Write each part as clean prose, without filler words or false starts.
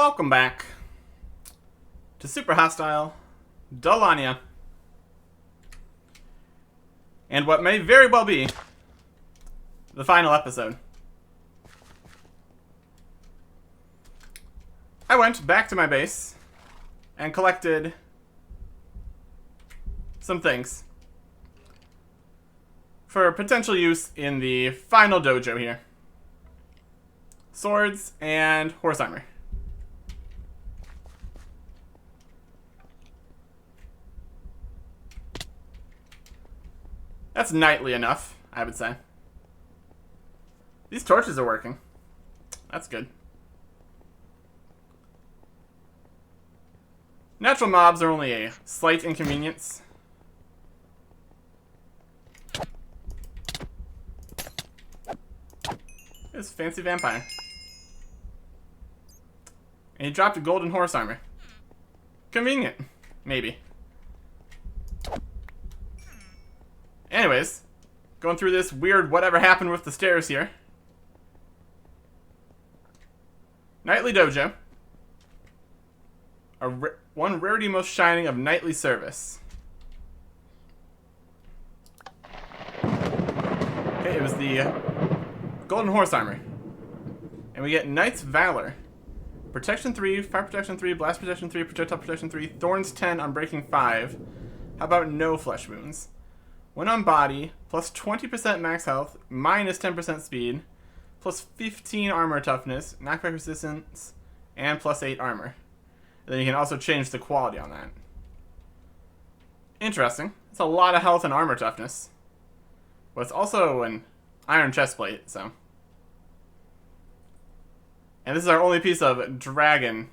Welcome back to Super Hostile Dalania. And what may very well be the final episode. I went back to my base and collected some things for potential use in the final dojo here. Swords and horse armor. That's knightly enough, I would say. These torches are working. That's good. Natural mobs are only a slight inconvenience. This fancy vampire. And he dropped a golden horse armor. Convenient. Maybe. Anyways, going through this weird whatever happened with the stairs here. Nightly Dojo. One rarity most shining of nightly service. Okay, it was the golden horse armor. And we get Knight's Valor. Protection 3, Fire Protection 3, Blast Protection 3, Projectile Protection 3, Thorns 10, Unbreaking 5. How about no flesh wounds? When on body, plus 20% max health, minus 10% speed, plus 15 armor toughness, knockback resistance, and plus 8 armor. And then you can also change the quality on that. Interesting. It's a lot of health and armor toughness. But it's also an iron chestplate, so. And this is our only piece of dragon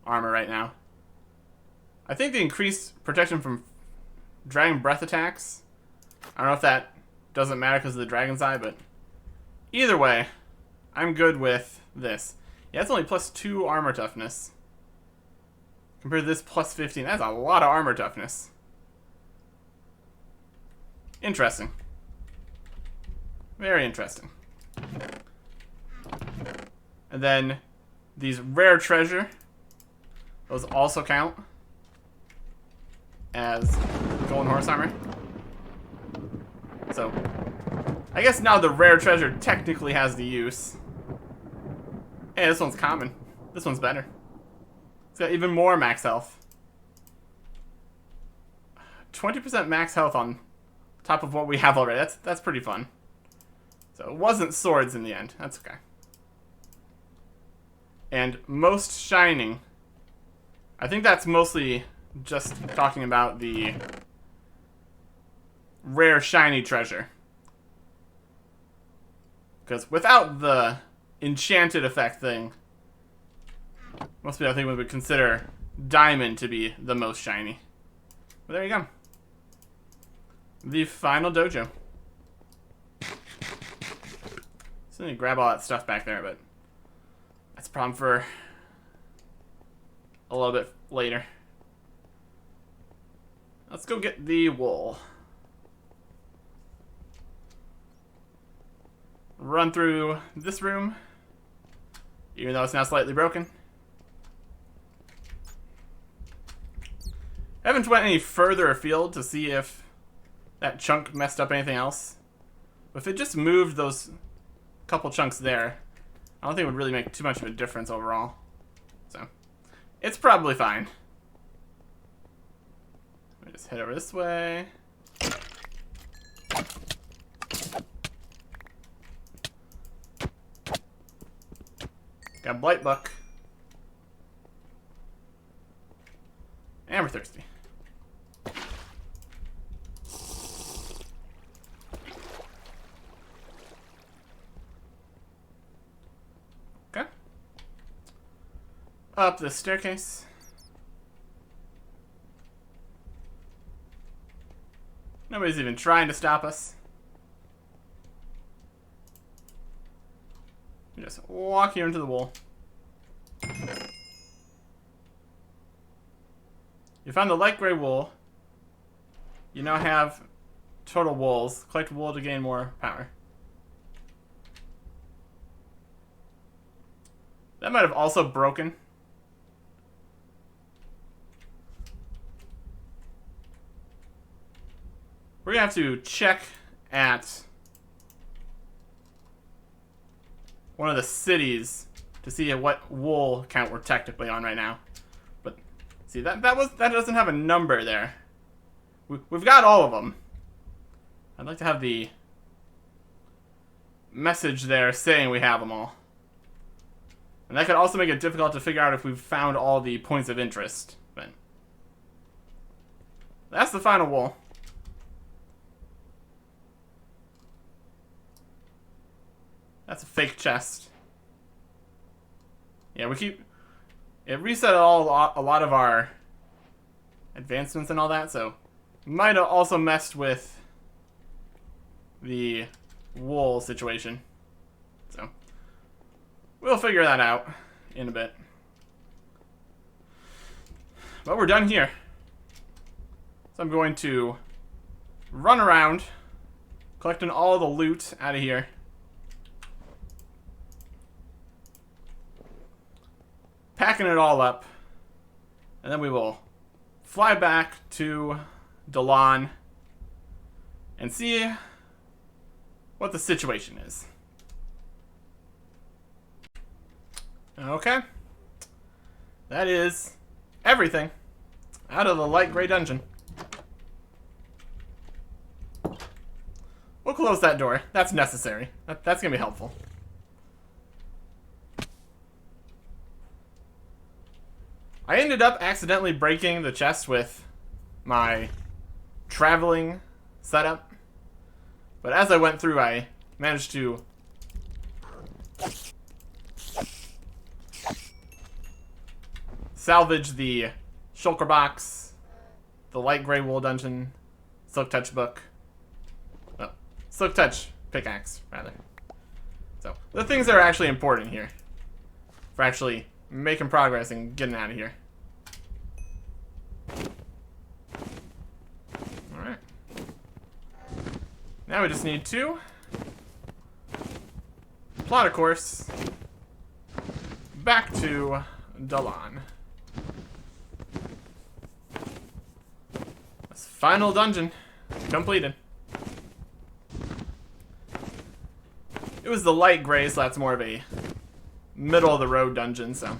armor right now. I think the increased protection from dragon breath attacks, I don't know if that doesn't matter because of the dragon's eye, but either way, I'm good with this. Yeah, it's only plus 2 armor toughness. Compared to this plus 15, that's a lot of armor toughness. Interesting. Very interesting. And then these rare treasure, those also count as golden horse armor. So, I guess now the rare treasure technically has the use. Hey, this one's common. This one's better. It's got even more max health. 20% max health on top of what we have already. That's pretty fun. So it wasn't swords in the end. That's okay. And most shining. I think that's mostly just talking about the rare shiny treasure. Because without the enchanted effect thing, most people I think would consider diamond to be the most shiny. But there you go. The final dojo. So I need to grab all that stuff back there, but that's a problem for a little bit later. Let's go get the wool. Run through this room, even though it's now slightly broken. I haven't went any further afield to see if that chunk messed up anything else. But if it just moved those couple chunks there, I don't think it would really make too much of a difference overall. So, it's probably fine. Let me just head over this way. Got Blight Buck. And we're thirsty. Okay. Up the staircase. Nobody's even trying to stop us. We just walk here into the wool. You found the light gray wool. You now have total wools. Collect wool to gain more power. That might have also broken. We're gonna have to check at one of the cities to see what wool count we're technically on right now. But see, that doesn't have a number there. We've got all of them. I'd like to have the message there saying we have them all. And that could also make it difficult to figure out if we've found all the points of interest. But that's the final wool. That's a fake chest. Yeah, it reset a lot of our advancements and all that, so might have also messed with the wool situation. So we'll figure that out in a bit. But we're done here. So I'm going to run around collecting all the loot out of here. Packing it all up, and then we will fly back to Dalania and see what the situation is. Okay. That is everything out of the light gray dungeon. We'll close that door. That's necessary. That's going to be helpful. I ended up accidentally breaking the chest with my traveling setup. But as I went through, I managed to salvage the shulker box, the light gray wool dungeon, silk touch book. Oh, silk touch pickaxe, rather. So, the things that are actually important here for actually making progress and getting out of here. Alright. Now we just need to plot a course back to Dalania. This final dungeon completed. It was the light gray, so that's more of a middle of the road dungeon, so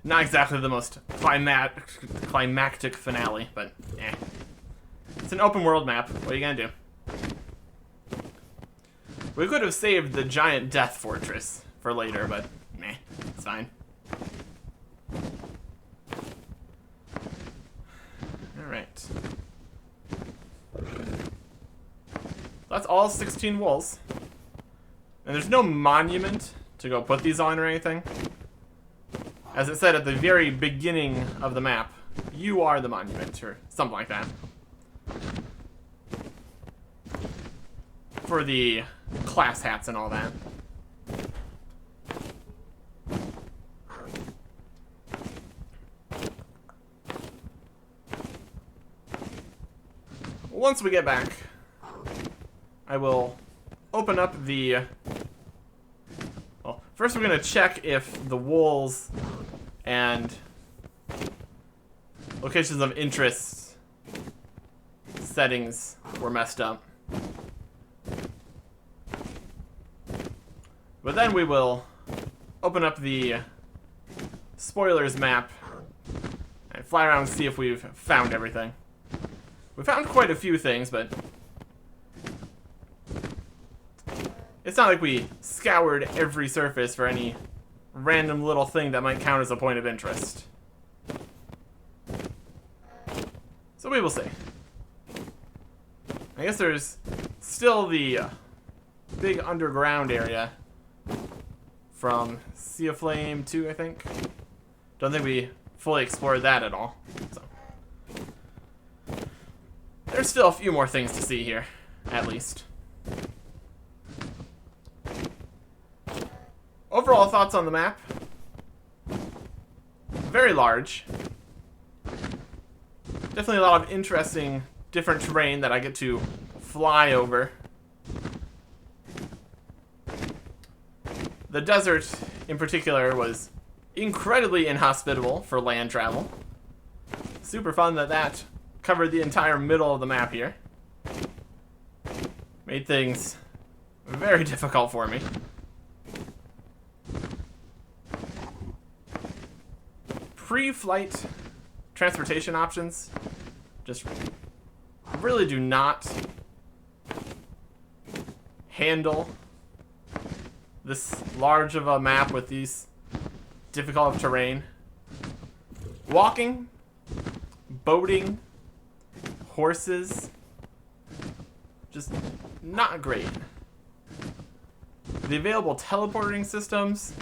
not exactly the most climactic finale, but eh. It's an open world map. What are you gonna do? We could have saved the giant death fortress for later, but meh, it's fine. Alright. That's all 16 wolves. And there's no monument to go put these on or anything. As it said at the very beginning of the map, you are the monument, or something like that. For the class hats and all that. Once we get back, I will open up the... Well, first we're going to check if the wolves and locations of interest settings were messed up. But then we will open up the spoilers map and fly around and see if we've found everything. We found quite a few things, but it's not like we scoured every surface for any random little thing that might count as a point of interest. So we will see. I guess there's still the big underground area from Sea of Flame 2, I think. Don't think we fully explored that at all. So there's still a few more things to see here, at least. Overall thoughts on the map? Very large. Definitely a lot of interesting, different terrain that I get to fly over. The desert, in particular, was incredibly inhospitable for land travel. Super fun that that covered the entire middle of the map here. Made things very difficult for me. Pre-flight transportation options just really do not handle this large of a map with these difficult terrain. Walking, boating, horses, just not great. The available teleporting systems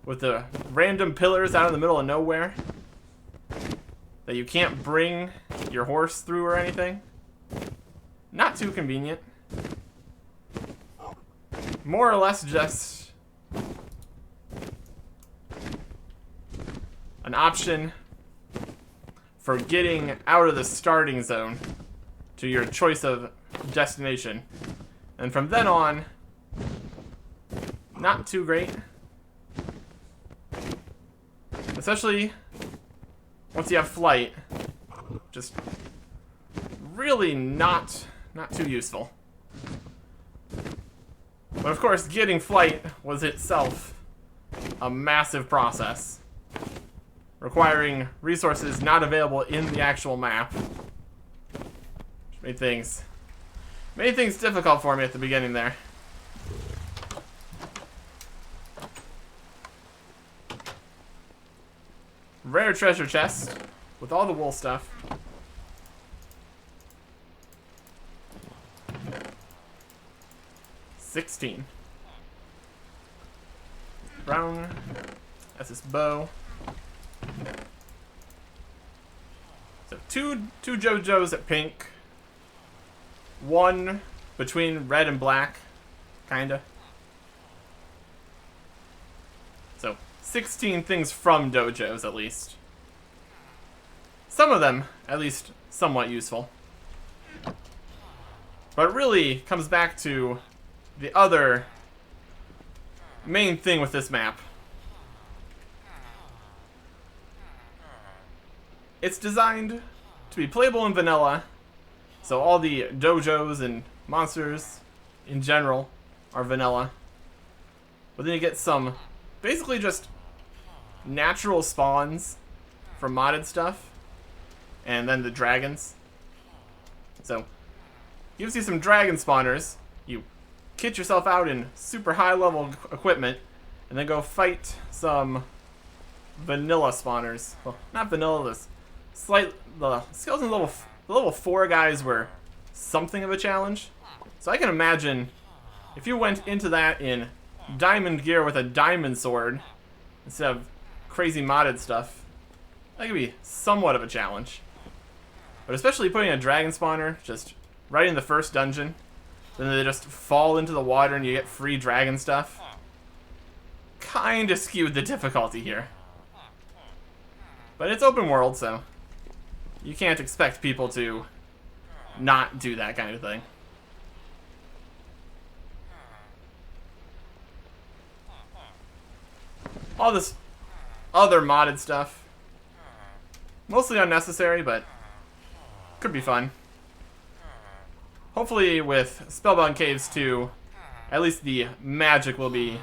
with the random pillars out in the middle of nowhere that you can't bring your horse through or anything, not too convenient. More or less just an option for getting out of the starting zone to your choice of destination. And from then on, not too great. Especially once you have flight, just really not too useful. But of course, getting flight was itself a massive process, requiring resources not available in the actual map. Which made things difficult for me at the beginning there. Rare treasure chest with all the wool stuff. $16. Brown. That's his bow. So two JoJo's at pink. One between red and black, kinda. So 16 things from dojos, at least. Some of them, at least, somewhat useful. But it really comes back to the other main thing with this map. It's designed to be playable in vanilla, so all the dojos and monsters in general are vanilla. But then you get some basically just natural spawns from modded stuff, and then the dragons. So, gives you some dragon spawners. You kit yourself out in super high level equipment, and then go fight some vanilla spawners. Well, not vanilla, the skeleton level 4 guys were something of a challenge. So I can imagine if you went into that in diamond gear with a diamond sword instead of crazy modded stuff, that could be somewhat of a challenge. But especially putting a dragon spawner just right in the first dungeon, then they just fall into the water and you get free dragon stuff, kinda skewed the difficulty here. But it's open world, so you can't expect people to not do that kind of thing. All this other modded stuff, mostly unnecessary, but could be fun. Hopefully with Spellbound Caves 2, at least the magic will be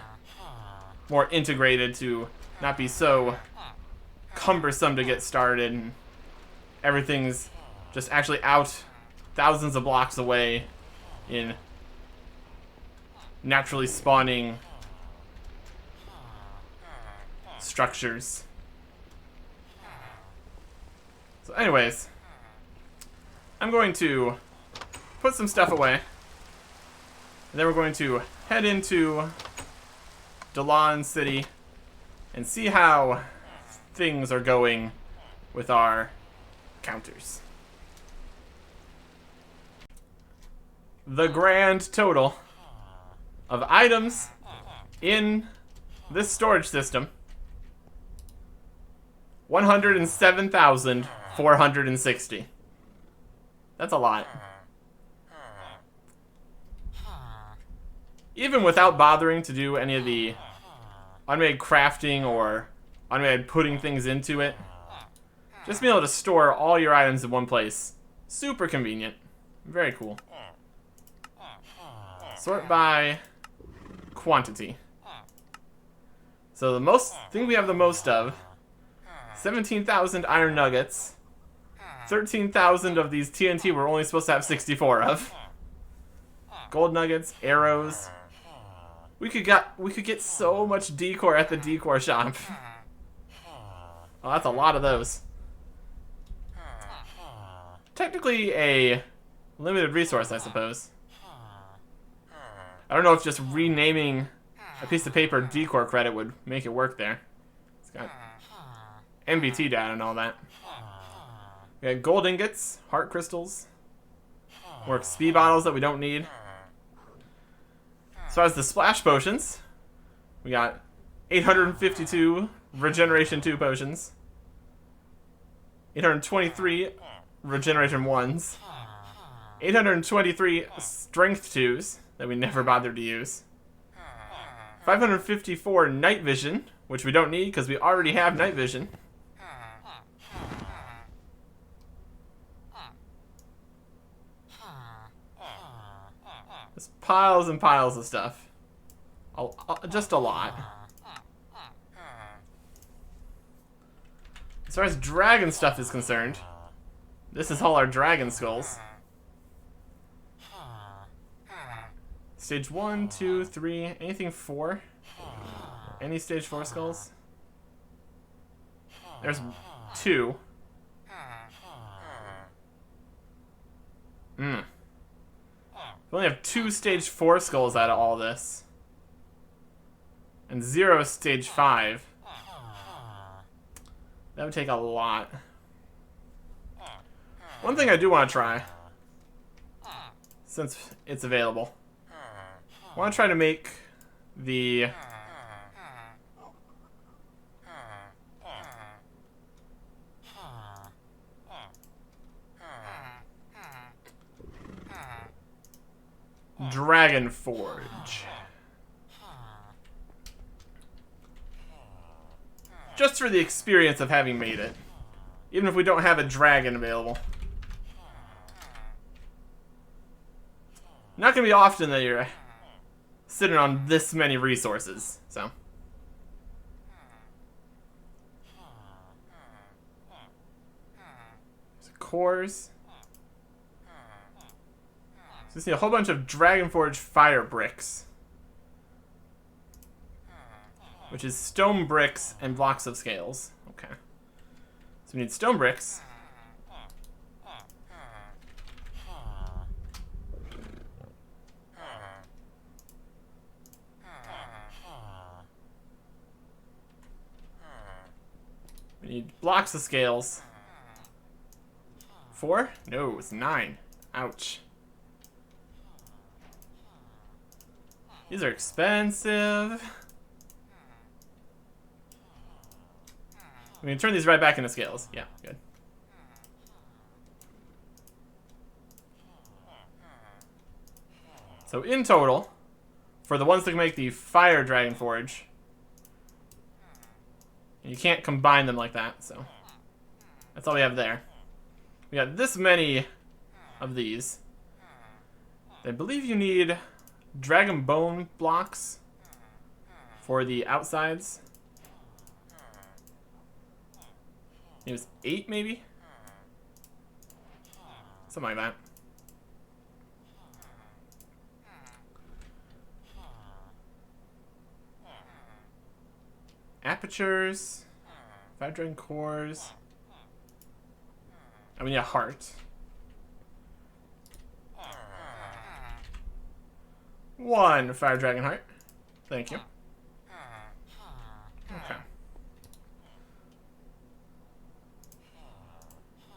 more integrated to not be so cumbersome to get started, and everything's just actually out thousands of blocks away in naturally spawning structures. So anyways, I'm going to put some stuff away, and then we're going to head into Dalania City and see how things are going with our counters. The grand total of items in this storage system: 107,460. That's a lot. even without bothering to do any of the automated crafting or automated putting things into it, just being able to store all your items in one place. Super convenient. Very cool. Sort by quantity. So the most thing we have the most of, 17,000 iron nuggets. 13,000 of these TNT we're only supposed to have 64 of. Gold nuggets, arrows. We could get so much decor at the decor shop. Oh, that's a lot of those. Technically a limited resource, I suppose. I don't know if just renaming a piece of paper decor credit would make it work there. It's got MBT data and all that. We got gold ingots, heart crystals, more speed bottles that we don't need. As far as the splash potions, we got 852 regeneration 2 potions, 823 regeneration 1s, 823 strength 2s that we never bothered to use, 554 night vision, which we don't need because we already have night vision. There's piles and piles of stuff. Just a lot. As far as dragon stuff is concerned, this is all our dragon skulls. Stage 1, 2, 3, anything 4? Any stage 4 skulls? There's 2. We only have 2 stage 4 skulls out of all this. And 0 stage 5. That would take a lot. One thing I do want to try, since it's available, I want to try to make the Dragon Forge. Just for the experience of having made it. Even if we don't have a dragon available. Not gonna be often that you're sitting on this many resources, so. Cores. So we need a whole bunch of Dragon Forge fire bricks. Which is stone bricks and blocks of scales. Okay. So we need stone bricks. We need blocks of scales. 4? No, it's 9. Ouch. These are expensive. We can turn these right back into scales. Yeah, good. So in total, for the ones that can make the Fire Dragon Forge, you can't combine them like that, so that's all we have there. We got this many of these. I believe you need Dragon Bone blocks for the outsides. It was 8, maybe? Something like that. Apertures. 5 dragon cores. I mean, a heart. 1 fire dragon heart. Thank you. Okay.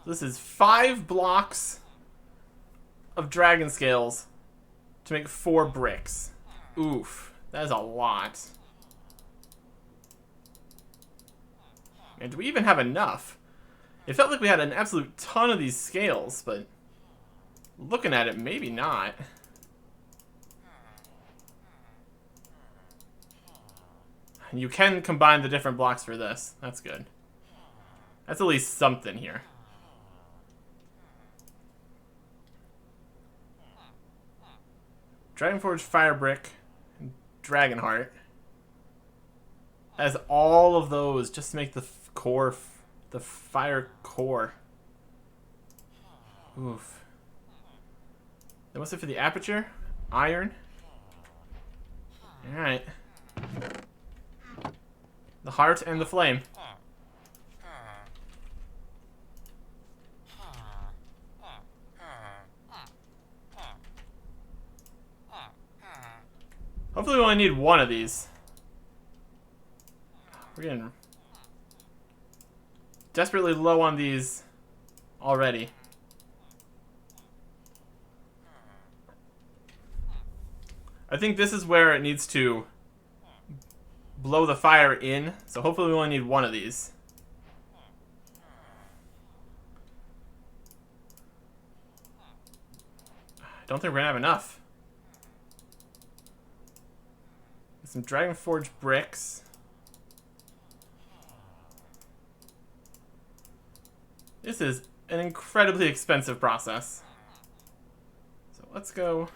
This is 5 blocks of dragon scales to make 4 bricks. Oof, that is a lot. And do we even have enough? It felt like we had an absolute ton of these scales, but looking at it, maybe not. You can combine the different blocks for this. That's good. That's at least something here. Dragonforge Fire Brick, and Dragonheart. As all of those just to make the core, the fire core. Oof. Then what's it for the aperture? Iron. All right. The heart and the flame. Hopefully we only need one of these. We're getting desperately low on these already. I think this is where it needs to blow the fire in, so hopefully we only need one of these. I don't think we're gonna have enough. Some Dragonforge bricks. This is an incredibly expensive process. So let's go.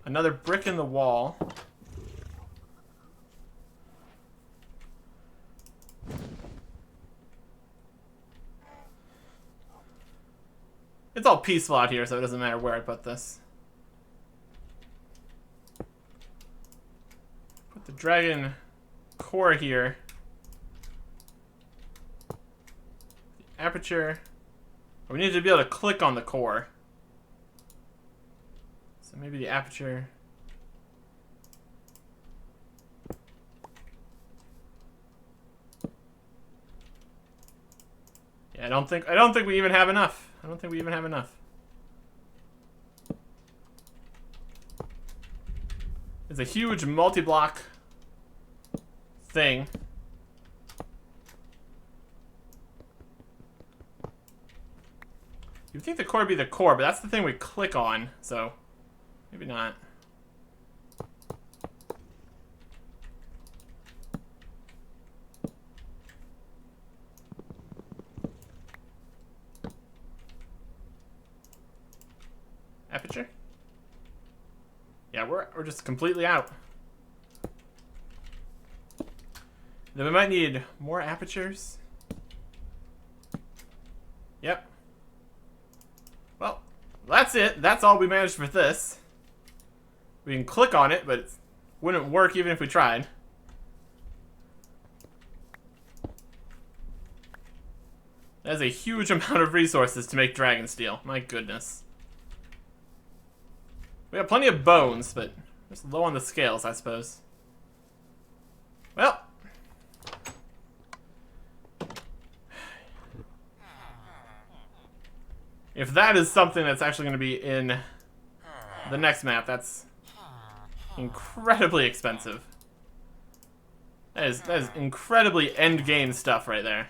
Another brick in the wall. It's all peaceful out here, so it doesn't matter where I put this. Put the dragon core here. The aperture. We need to be able to click on the core. So maybe the aperture. Yeah, I don't think we even have enough. I don't think we even have enough. It's a huge multi-block thing. You'd think the core would be the core, but that's the thing we click on, so maybe not. Aperture? Yeah, we're just completely out. Then we might need more apertures. Yep. Well, that's it. That's all we managed with this. We can click on it, but it wouldn't work even if we tried. That is a huge amount of resources to make dragon steel. My goodness. We have plenty of bones, but just low on the scales, I suppose. Well. If that is something that's actually going to be in the next map, that's incredibly expensive. That is incredibly end game stuff right there.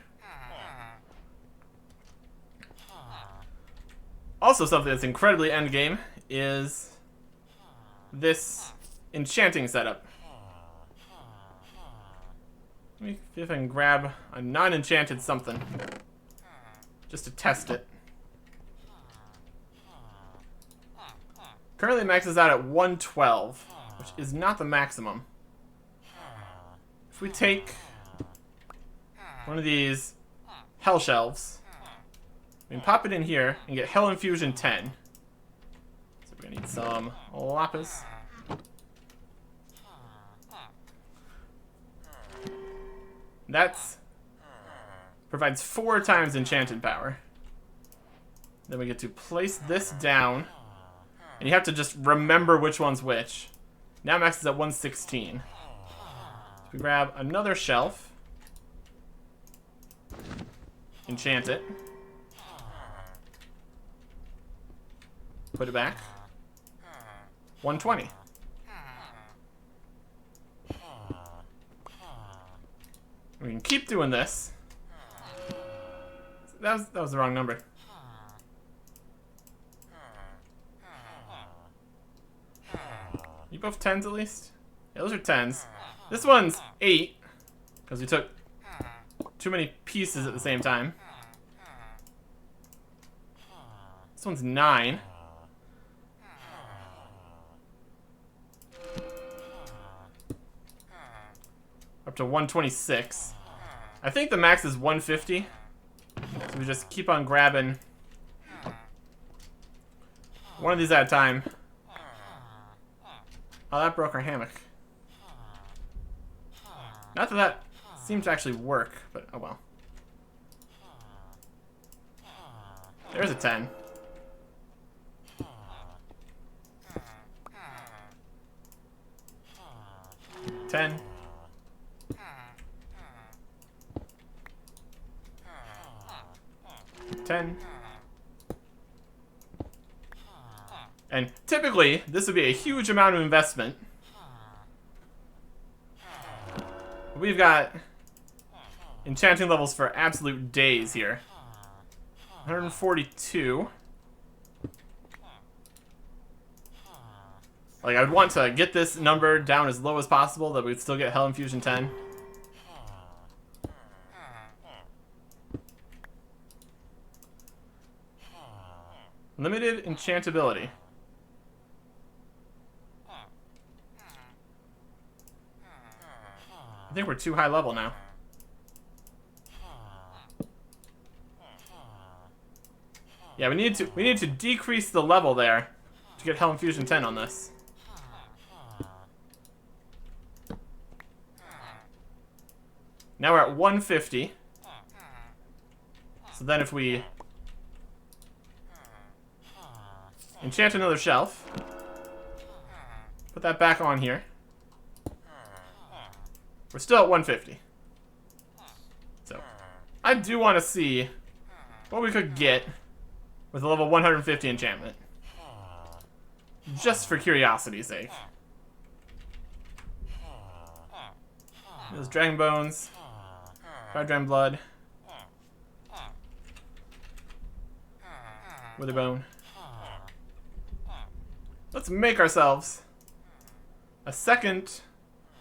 Also something that's incredibly end game is this enchanting setup. Let me see if I can grab a non-enchanted something just to test it. Currently maxes out at 112, which is not the maximum. If we take one of these hell shelves, we can pop it in here and get Hell Infusion 10. So we're gonna need some lapis. That's provides 4 times enchanted power. Then we get to place this down. And you have to just remember which one's which. Now maxes at 116. So we grab another shelf. Enchant it. Put it back. 120. We can keep doing this. That was the wrong number. You both 10s at least? Yeah, those are 10s. This one's 8, because we took too many pieces at the same time. This one's 9. Up to 126. I think the max is 150. So we just keep on grabbing one of these at a time. Oh, that broke our hammock. Not that that seemed to actually work, but oh well. There's a 10. 10. 10. And typically, this would be a huge amount of investment. We've got enchanting levels for absolute days here. 142. Like, I would want to get this number down as low as possible, that we'd still get Hell Infusion 10. Limited enchantability. I think we're too high level now. Yeah, we need to decrease the level there to get Hell Infusion 10 on this. Now we're at 150. So then if we enchant another shelf, put that back on here, we're still at 150. So I do want to see what we could get with a level 150 enchantment. Just for curiosity's sake. Those dragon bones. Fire dragon blood. Witherbone. Let's make ourselves a second.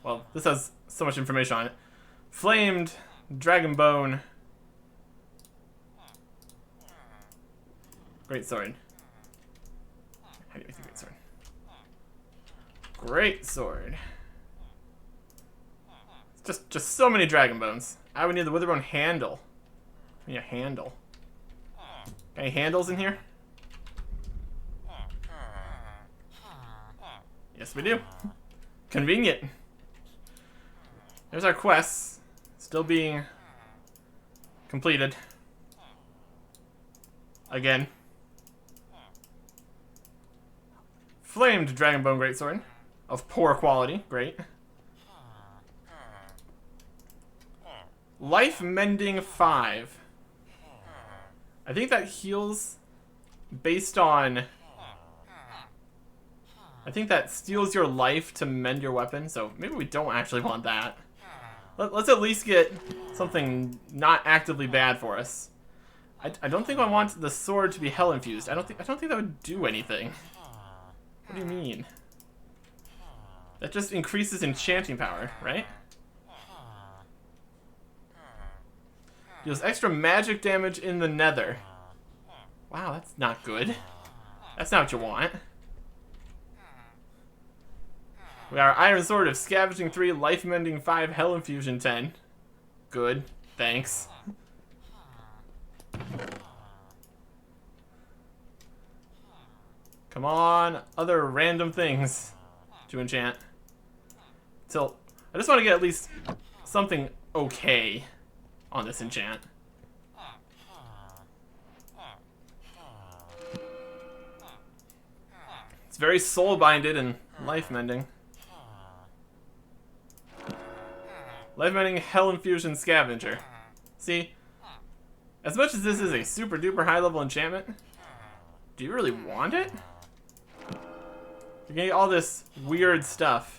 Well, this has so much information on it. Flamed dragon bone. Great sword. How do you make a great sword? Great sword. Just so many dragon bones. I would need the witherbone handle. I need a handle. Any handles in here? Yes, we do. Convenient. There's our quests. Still being completed. Again. Flamed Dragonbone Greatsword. Of poor quality. Great. Life Mending 5. I think that heals based on... I think that steals your life to mend your weapon, so maybe we don't actually want that. Let's at least get something not actively bad for us. I don't think I want the sword to be hell infused. I don't think that would do anything. What do you mean? That just increases enchanting power, right? Deals extra magic damage in the nether. Wow, that's not good. That's not what you want. We got our Iron Sword of Scavenging 3, Life Mending 5, Hell Infusion 10. Good. Thanks. Come on, other random things to enchant. So, I just want to get at least something okay on this enchant. It's very soul-binded and life-mending. Life-mending Hell Infusion Scavenger. See, as much as this is a super-duper high-level enchantment, do you really want it? You're gonna get all this weird stuff.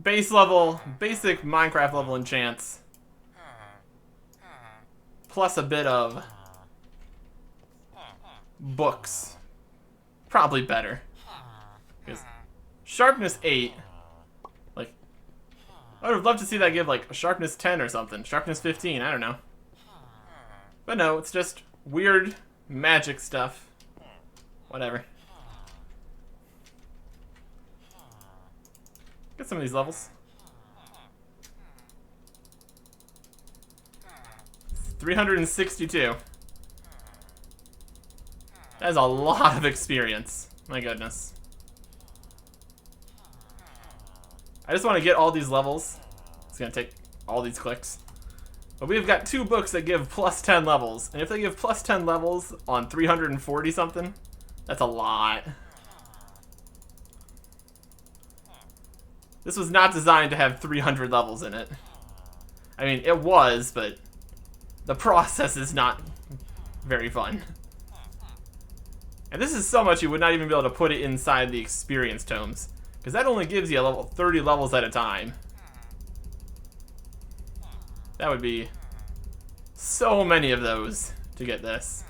Base level, basic Minecraft level enchants. Plus a bit of books. Probably better. Because sharpness 8. Like, I would have loved to see that give, like, a sharpness 10 or something. Sharpness 15, I don't know. But no, it's just weird magic stuff. Whatever. Get some of these levels. 362. That is a lot of experience. My goodness. I just want to get all these levels. It's going to take all these clicks. But we've got 2 books that give plus 10 levels. And if they give plus 10 levels on 340 something, that's a lot. This was not designed to have 300 levels in it. I mean, it was, but the process is not very fun. And this is so much you would not even be able to put it inside the experience tomes, because that only gives you a level 30 levels at a time. That would be so many of those to get this.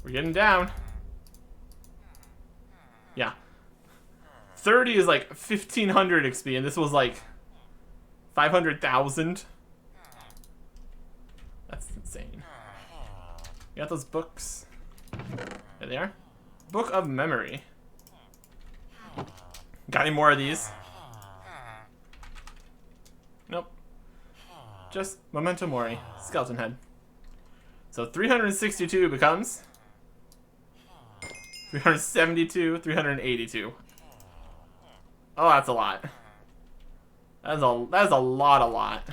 We're getting down. Yeah. 30 is like 1,500 XP, and this was like 500,000. That's insane. You got those books? There they are. Book of Memory. Got any more of these? Nope. Just Memento Mori. Skeleton head. So 362 becomes 372, 382. Oh, that's a lot. That is a lot.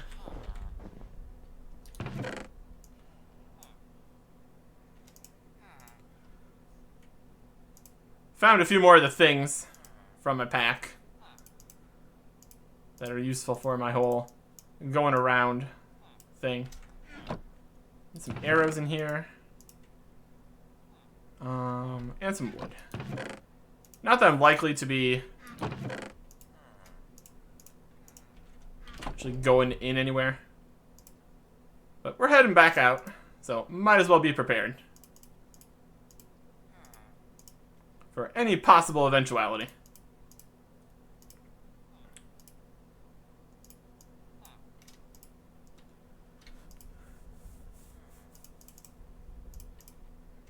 Found a few more of the things from my pack that are useful for my whole going around thing. And some arrows in here. And some wood. Not that I'm likely to be actually going in anywhere. But we're heading back out, so might as well be prepared for any possible eventuality.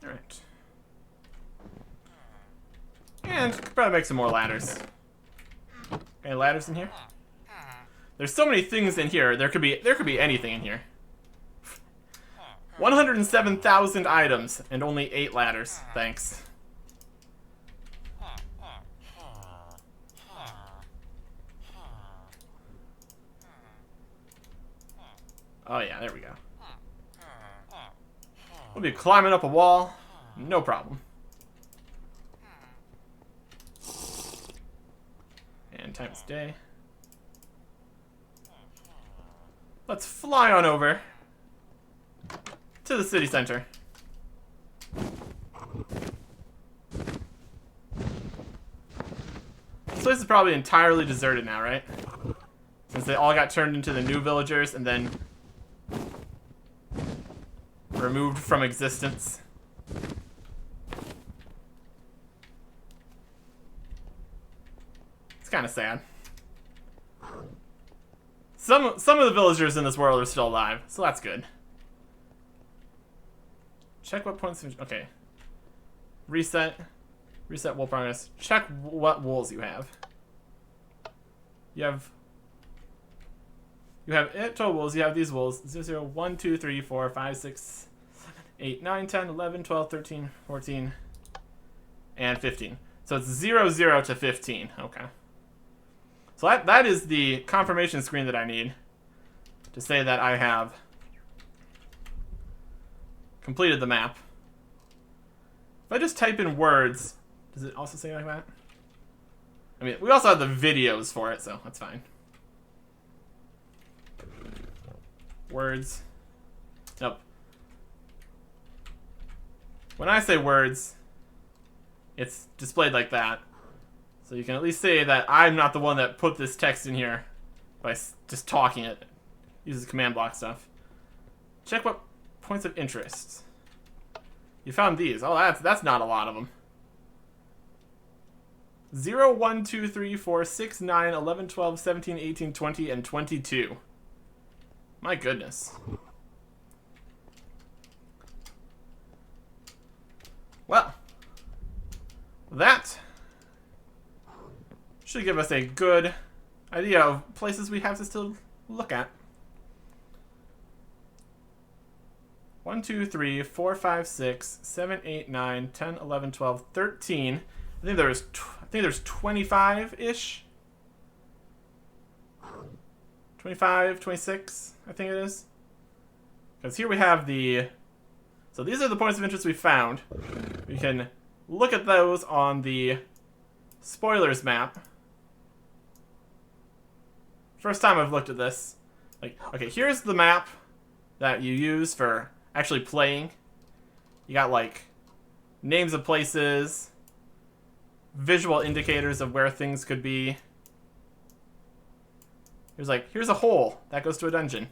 Alright. And could probably make some more ladders. Any ladders in here? There's so many things in here. There could be anything in here. 107,000 items and only 8 ladders. Thanks. Oh yeah, there we go. We'll be climbing up a wall. No problem. And time's day. Let's fly on over to the city center. This place is probably entirely deserted now, right? Since they all got turned into the new villagers and then removed from existence. It's kind of sad. Some of the villagers in this world are still alive, so that's good. Check what points. Okay. Reset wool progress. Check what wools you have. You have 8 total wools. You have these wools. 0, 1, 2, 3, 4, 5, 6, 8, 9, 10, 11, 12, 13, 14, and 15. So it's 0, 0 to 15. Okay. So that is the confirmation screen that I need to say that I have completed the map. If I just type in words, does it also say like that? I mean, we also have the videos for it, so that's fine. Words. Nope. When I say words, it's displayed like that. So you can at least say that I'm not the one that put this text in here by just talking it. Uses command block stuff. Check what points of interest. You found these. Oh, that's not a lot of them. 0, 1, 2, 3, 4, 6, 9, 11, 12, 17, 18, 20, and 22. My goodness. Well, that should give us a good idea of places we have to still look at. 1, 2, 3, 4, 5, 6, 7, 8, 9, 10, 11, 12, 13. I think there's 25-ish. 25, 26, I think it is. Because here we have the... So these are the points of interest we found. We can look at those on the spoilers map. First time I've looked at this. Like, okay, here's the map that you use for actually playing. You got, like, names of places, visual indicators of where things could be. Here's a hole that goes to a dungeon.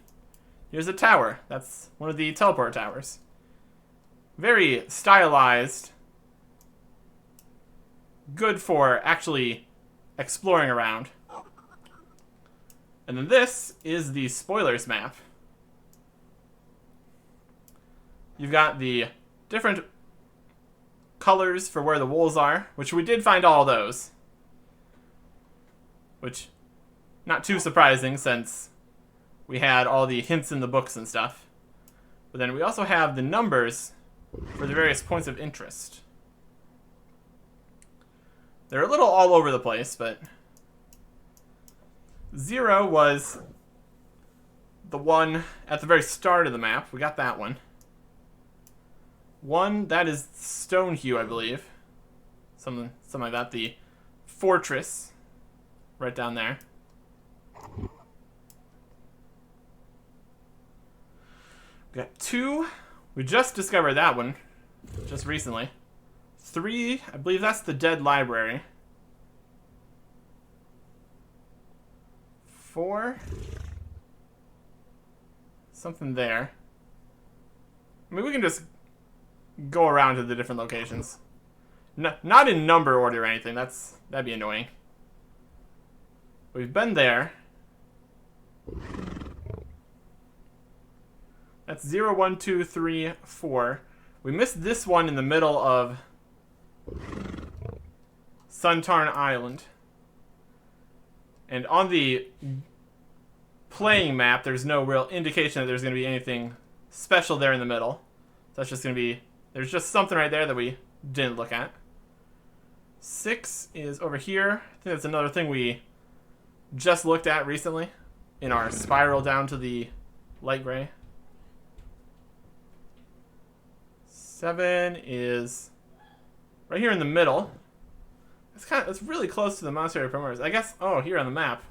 Here's a tower. That's one of the teleport towers. Very stylized. Good for actually exploring around. And then this is the spoilers map. You've got the different colors for where the wolves are, which we did find all those. Which, not too surprising since we had all the hints in the books and stuff. But then we also have the numbers for the various points of interest. They're a little all over the place, but 0 was the one at the very start of the map. We got that one. 1, that is Stonehue, I believe. Something like that. The fortress right down there. We got 2. We just discovered that one just recently. 3, I believe that's the dead library. 4, something there. I mean, we can just go around to the different locations. Not in number order or anything. That'd be annoying. We've been there. That's 0, 1, 2, 3, 4. We missed this one in the middle of Suntarn Island. And on the playing map, there's no real indication that there's going to be anything special there in the middle. So that's just going to be... There's just something right there that we didn't look at. 6 is over here. I think that's another thing we just looked at recently in our spiral down to the light gray. 7 is right here in the middle. It's really close to the Monastery of Primrose. I guess, oh, here on the map.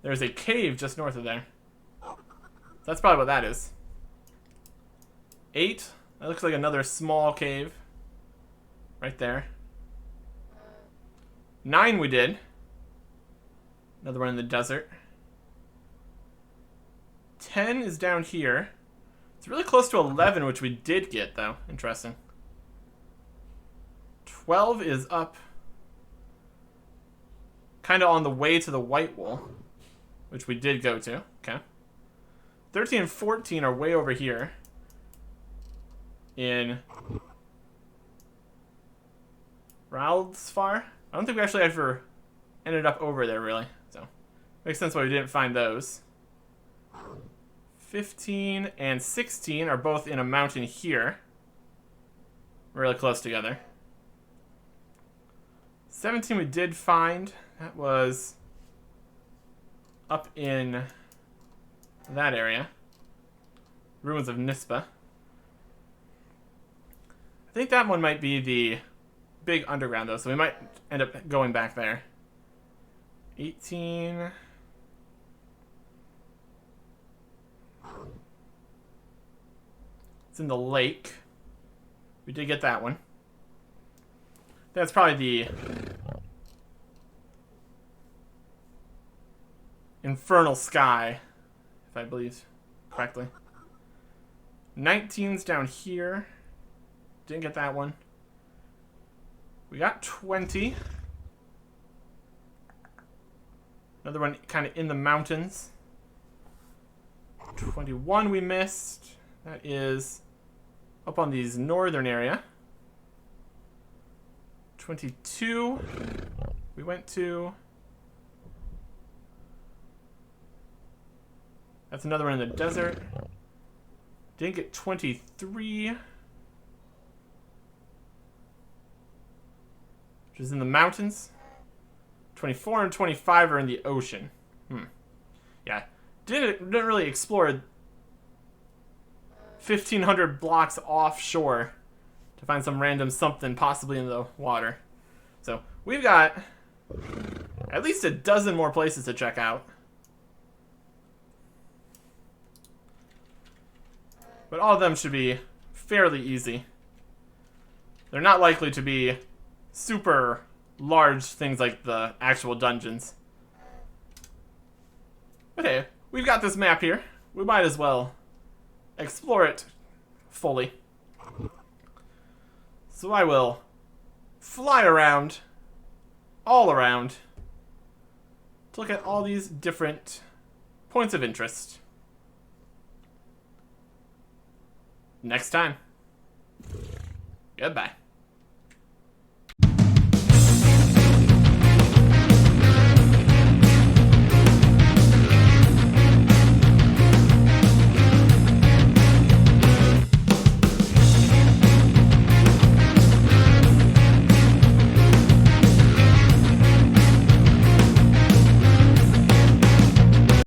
There's a cave just north of there. That's probably what that is. 8, that looks like another small cave. Right there. 9 we did. Another one in the desert. 10 is down here. It's really close to 11, which we did get, though. Interesting. 12 is up. Kind of on the way to the White Wool, which we did go to. Okay. 13 and 14 are way over here. In Raldsfar. I don't think we actually ever ended up over there, really. So, makes sense why we didn't find those. 15 and 16 are both in a mountain here. Really close together. 17 we did find. That was up in that area. Ruins of Nispa. I think that one might be the big underground, though, so we might end up going back there. 18... It's in the lake. We did get that one. That's probably the Infernal Sky, if I believe correctly. 19's down here. Didn't get that one. We got 20. Another one kind of in the mountains. 21 we missed. That is up on these northern area. 22 we went to. That's another one in the desert. Didn't get 23. Which is in the mountains. 24 and 25 are in the ocean. Yeah. Didn't really explore 1,500 blocks offshore to find some random something possibly in the water. So we've got at least a dozen more places to check out. But all of them should be fairly easy. They're not likely to be super large things like the actual dungeons. Okay, we've got this map here. We might as well explore it fully. So I will fly around, all around, to look at all these different points of interest. Next time. Goodbye.